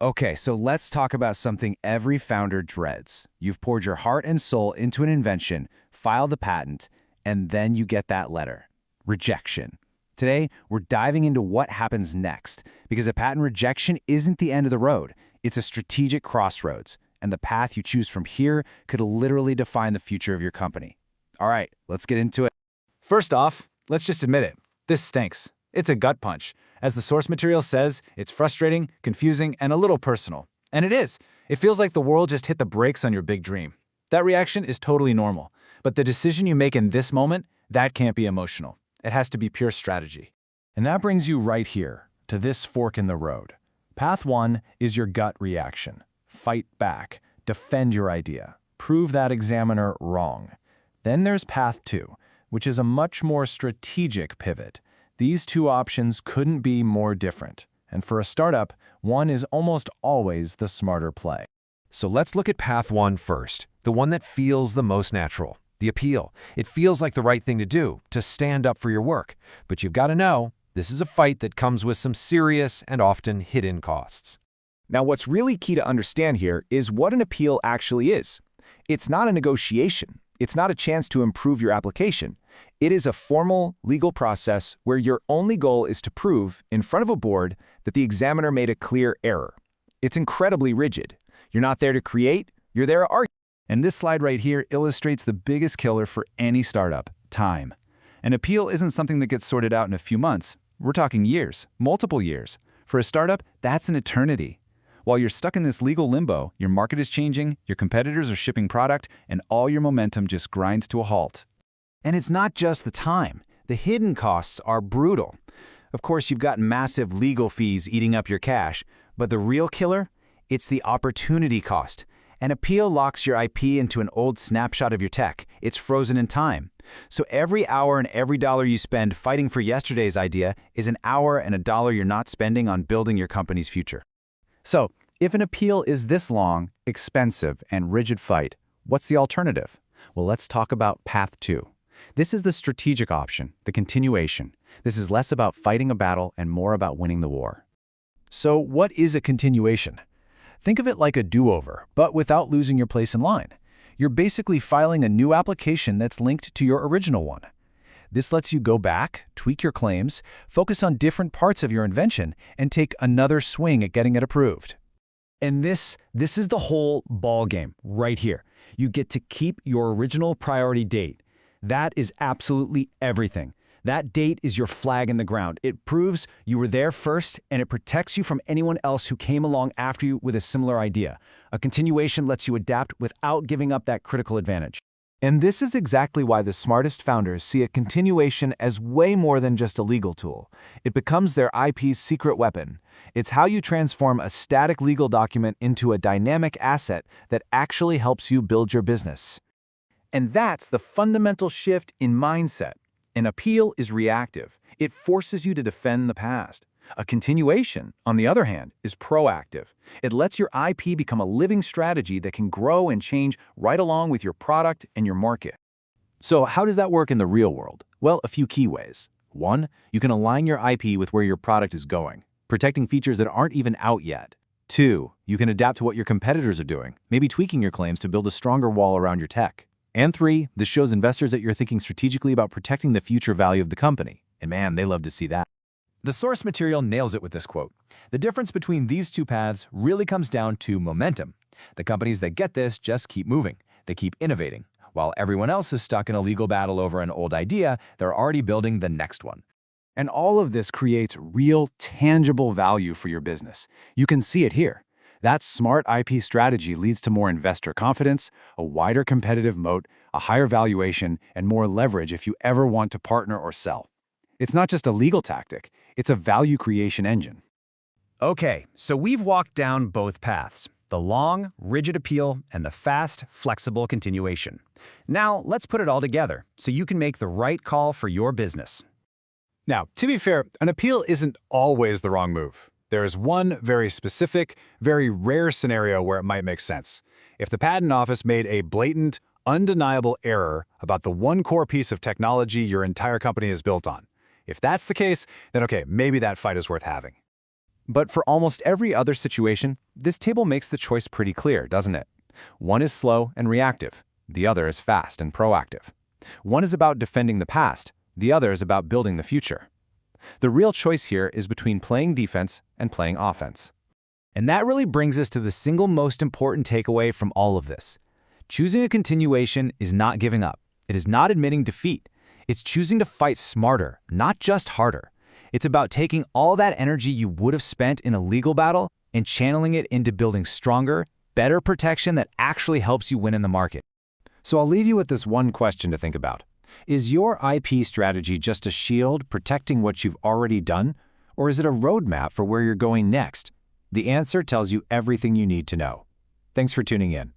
Okay, so let's talk about something every founder dreads. You've poured your heart and soul into an invention, filed the patent, and then you get that letter. Rejection. Today, we're diving into what happens next, because a patent rejection isn't the end of the road. It's a strategic crossroads, and the path you choose from here could literally define the future of your company. All right, let's get into it. First off, let's just admit it. This stinks. It's a gut punch. As the source material says, it's frustrating, confusing, and a little personal. And it is. It feels like the world just hit the brakes on your big dream. That reaction is totally normal. But the decision you make in this moment, that can't be emotional. It has to be pure strategy. And that brings you right here, to this fork in the road. Path 1 is your gut reaction. Fight back. Defend your idea. Prove that examiner wrong. Then there's Path 2, which is a much more strategic pivot. These two options couldn't be more different. And for a startup, one is almost always the smarter play. So let's look at Path 1 first, the one that feels the most natural, the appeal. It feels like the right thing to do, to stand up for your work. But you've got to know, this is a fight that comes with some serious and often hidden costs. Now, what's really key to understand here is what an appeal actually is. It's not a negotiation. It's not a chance to improve your application. It is a formal, legal process where your only goal is to prove, in front of a board, that the examiner made a clear error. It's incredibly rigid. You're not there to create, you're there to argue. And this slide right here illustrates the biggest killer for any startup: time. An appeal isn't something that gets sorted out in a few months. We're talking years, multiple years. For a startup, that's an eternity. While you're stuck in this legal limbo, your market is changing, your competitors are shipping product, and all your momentum just grinds to a halt. And it's not just the time. The hidden costs are brutal. Of course, you've got massive legal fees eating up your cash, but the real killer? It's the opportunity cost. An appeal locks your IP into an old snapshot of your tech. It's frozen in time. So every hour and every dollar you spend fighting for yesterday's idea is an hour and a dollar you're not spending on building your company's future. So, if an appeal is this long, expensive, and rigid fight, what's the alternative? Well, let's talk about Path 2. This is the strategic option, the continuation. This is less about fighting a battle and more about winning the war. So, what is a continuation? Think of it like a do-over, but without losing your place in line. You're basically filing a new application that's linked to your original one. This lets you go back, tweak your claims, focus on different parts of your invention, and take another swing at getting it approved. And this is the whole ball game right here. You get to keep your original priority date. That is absolutely everything. That date is your flag in the ground. It proves you were there first, and it protects you from anyone else who came along after you with a similar idea. A continuation lets you adapt without giving up that critical advantage. And this is exactly why the smartest founders see a continuation as way more than just a legal tool. It becomes their IP's secret weapon. It's how you transform a static legal document into a dynamic asset that actually helps you build your business. And that's the fundamental shift in mindset. An appeal is reactive. It forces you to defend the past. A continuation, on the other hand, is proactive. It lets your IP become a living strategy that can grow and change right along with your product and your market. So how does that work in the real world? Well, a few key ways. 1, you can align your IP with where your product is going, protecting features that aren't even out yet. 2, you can adapt to what your competitors are doing, maybe tweaking your claims to build a stronger wall around your tech. And 3, this shows investors that you're thinking strategically about protecting the future value of the company. And man, they love to see that. The source material nails it with this quote. The difference between these two paths really comes down to momentum. The companies that get this just keep moving. They keep innovating. While everyone else is stuck in a legal battle over an old idea, they're already building the next one. And all of this creates real, tangible value for your business. You can see it here. That smart IP strategy leads to more investor confidence, a wider competitive moat, a higher valuation, and more leverage if you ever want to partner or sell. It's not just a legal tactic, it's a value creation engine. Okay, so we've walked down both paths, the long, rigid appeal and the fast, flexible continuation. Now, let's put it all together so you can make the right call for your business. Now, to be fair, an appeal isn't always the wrong move. There is one very specific, very rare scenario where it might make sense. If the patent office made a blatant, undeniable error about the one core piece of technology your entire company is built on. If that's the case, then okay, maybe that fight is worth having. But for almost every other situation, this table makes the choice pretty clear, doesn't it? One is slow and reactive. The other is fast and proactive. One is about defending the past. The other is about building the future. The real choice here is between playing defense and playing offense. And that really brings us to the single most important takeaway from all of this. Choosing a continuation is not giving up. It is not admitting defeat. It's choosing to fight smarter, not just harder. It's about taking all that energy you would have spent in a legal battle and channeling it into building stronger, better protection that actually helps you win in the market. So I'll leave you with this one question to think about. Is your IP strategy just a shield protecting what you've already done, or is it a roadmap for where you're going next? The answer tells you everything you need to know. Thanks for tuning in.